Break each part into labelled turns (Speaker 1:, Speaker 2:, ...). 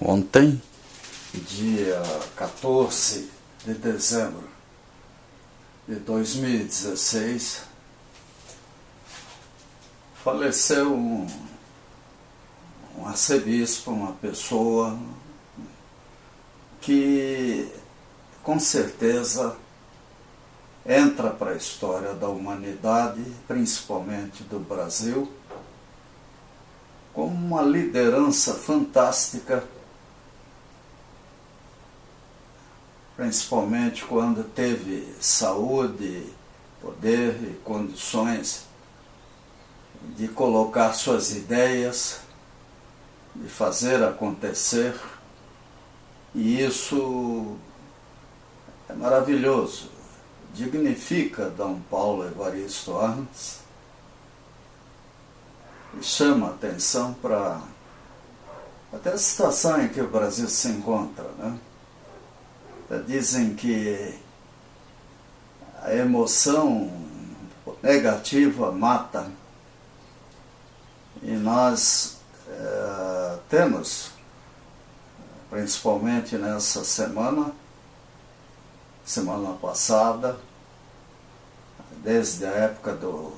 Speaker 1: Ontem, dia 14 de dezembro de 2016, faleceu um arcebispo, uma pessoa que com certeza entra para a história da humanidade, principalmente do Brasil, como uma liderança fantástica, principalmente quando teve saúde, poder e condições de colocar suas ideias, de fazer acontecer, e isso é maravilhoso, dignifica D. Paulo Evaristo Arns e chama a atenção para até a situação em que o Brasil se encontra, né? Dizem que a emoção negativa mata, e nós temos, principalmente nessa semana passada, desde a época do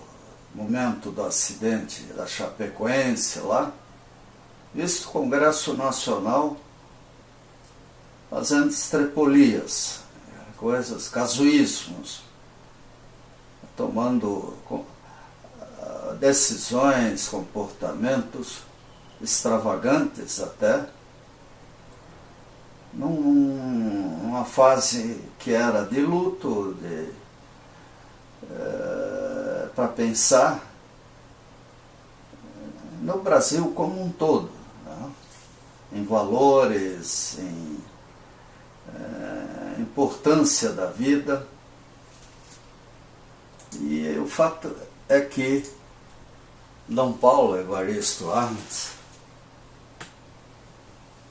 Speaker 1: momento do acidente da Chapecoense lá, visto o Congresso Nacional fazendo estrepolias, coisas, casuísmos, tomando decisões, comportamentos extravagantes até, numa fase que era de luto, para pensar no Brasil como um todo, né? Em valores, em importância da vida. E o fato é que D. Paulo Evaristo Arns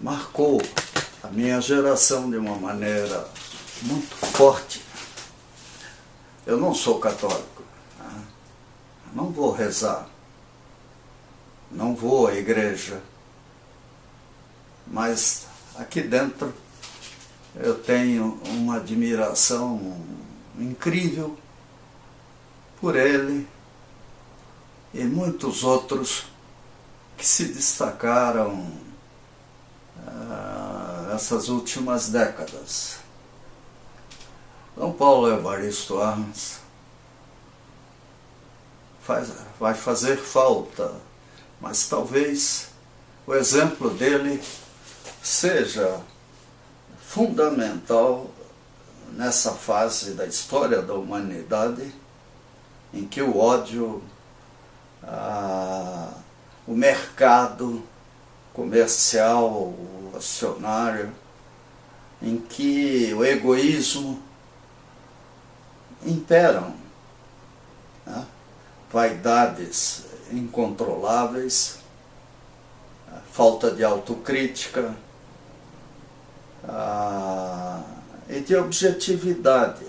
Speaker 1: marcou a minha geração de uma maneira muito forte. Eu não sou católico, né? Não vou rezar, não vou à igreja, mas aqui dentro eu tenho uma admiração incrível por ele e muitos outros que se destacaram nessas últimas décadas. D. Paulo Evaristo Arns vai fazer falta, mas talvez o exemplo dele seja fundamental nessa fase da história da humanidade em que o ódio, o mercado comercial, o acionário, em que o egoísmo imperam, né? Vaidades incontroláveis, falta de autocrítica e de objetividade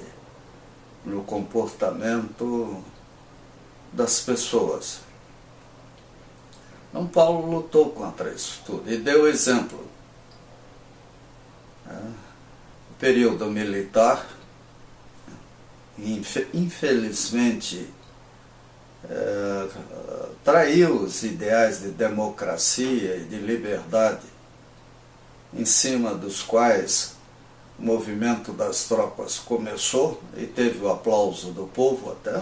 Speaker 1: no comportamento das pessoas. D. Paulo lutou contra isso tudo e deu exemplo. O período militar, infelizmente, traiu os ideais de democracia e de liberdade, em cima dos quais o movimento das tropas começou e teve o aplauso do povo até.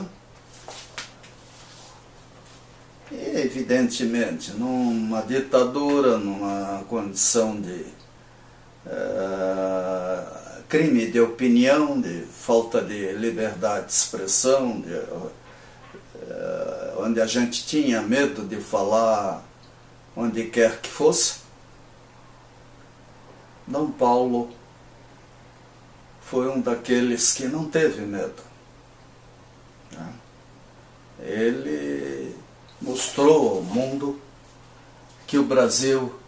Speaker 1: E, evidentemente, numa ditadura, numa condição de crime de opinião, de falta de liberdade de expressão, onde a gente tinha medo de falar onde quer que fosse, D. Paulo foi um daqueles que não teve medo, né? Ele mostrou ao mundo que o Brasil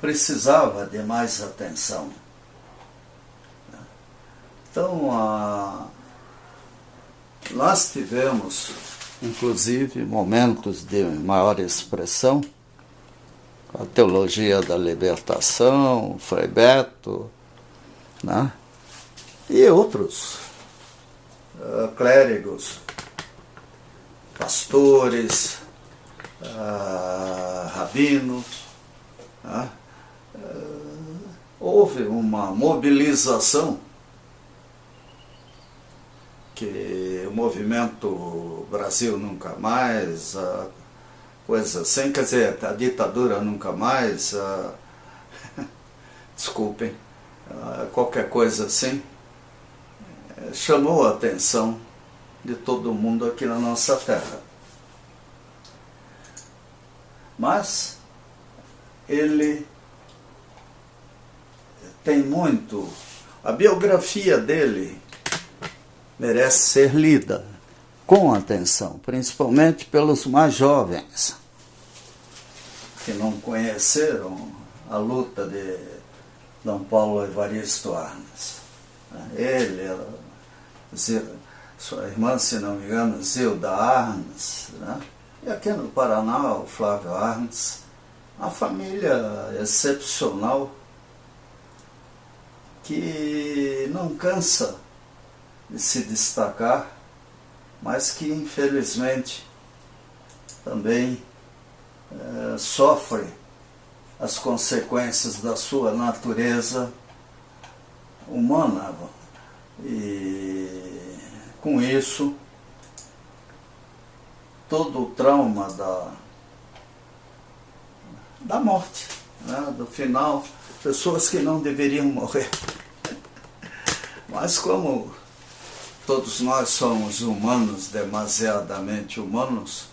Speaker 1: precisava de mais atenção. Então, nós tivemos, inclusive, momentos de maior expressão a teologia da libertação, Frei Beto, né? E outros clérigos, pastores, rabinos, né? Houve uma mobilização que o movimento Brasil Nunca Mais, coisa assim, quer dizer, a ditadura nunca mais, desculpem, qualquer coisa assim, chamou a atenção de todo mundo aqui na nossa terra. Mas ele tem muito, a biografia dele merece ser lida com atenção, principalmente pelos mais jovens, que não conheceram a luta de D. Paulo Evaristo Arnes. Ele, sua irmã, se não me engano, Zilda Arnes, né? E aqui no Paraná, o Flávio Arnes, uma família excepcional que não cansa de se destacar, mas que infelizmente também sofre as consequências da sua natureza humana. E com isso, todo o trauma da morte, né? Do final, pessoas que não deveriam morrer. Mas como todos nós somos humanos, demasiadamente humanos,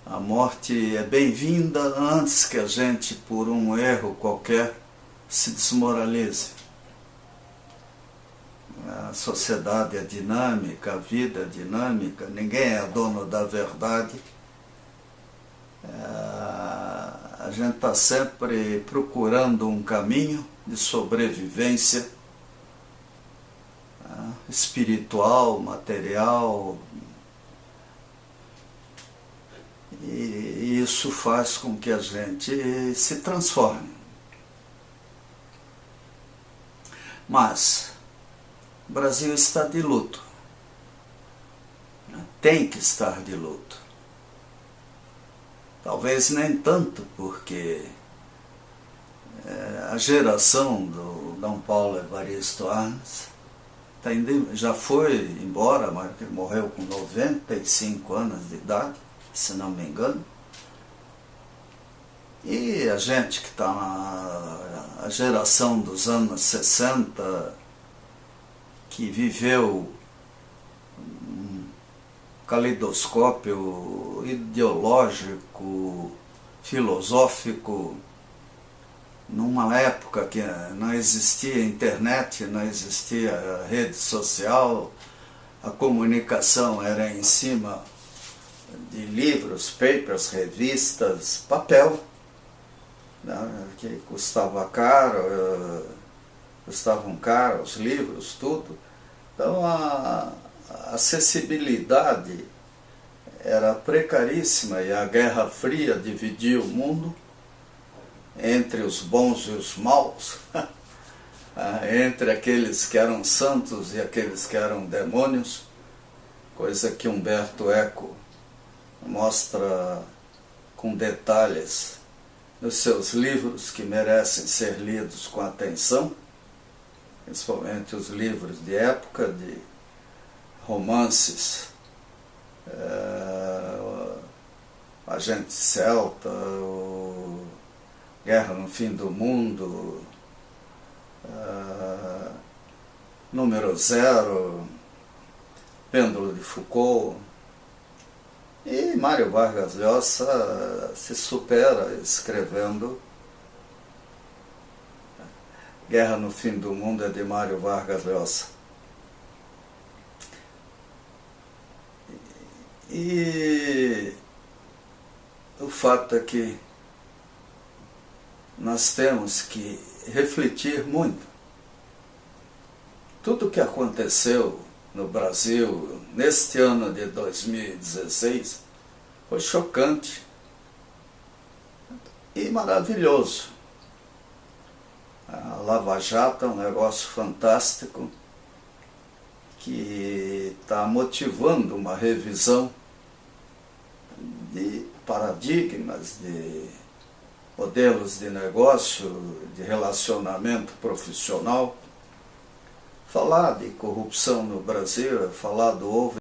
Speaker 1: a morte é bem-vinda antes que a gente, por um erro qualquer, se desmoralize. A sociedade é dinâmica, a vida é dinâmica, ninguém é dono da verdade. A gente está sempre procurando um caminho de sobrevivência espiritual, material, e isso faz com que a gente se transforme. Mas o Brasil está de luto, tem que estar de luto. Talvez nem tanto, porque a geração do D. Paulo Evaristo Arnes já foi embora, mas ele morreu com 95 anos de idade, se não me engano. E a gente que está na geração dos anos 60, que viveu um caleidoscópio ideológico, filosófico, numa época que não existia internet, não existia rede social, a comunicação era em cima de livros, papers, revistas, papel, né, que custavam caro, os livros, tudo. Então a acessibilidade era precaríssima e a Guerra Fria dividia o mundo entre os bons e os maus, entre aqueles que eram santos e aqueles que eram demônios, coisa que Humberto Eco mostra com detalhes nos seus livros, que merecem ser lidos com atenção, principalmente os livros de época, de romances, Agente Celta, Guerra no Fim do Mundo, Número Zero, Pêndulo de Foucault. E Mário Vargas Llosa se supera escrevendo Guerra no Fim do Mundo, é de Mário Vargas Llosa. E o fato é que nós temos que refletir muito. Tudo o que aconteceu no Brasil neste ano de 2016 foi chocante. e maravilhoso. A Lava Jato é um negócio fantástico que está motivando uma revisão de paradigmas, de modelos de negócio, de relacionamento profissional. Falar de corrupção no Brasil é falar do ovo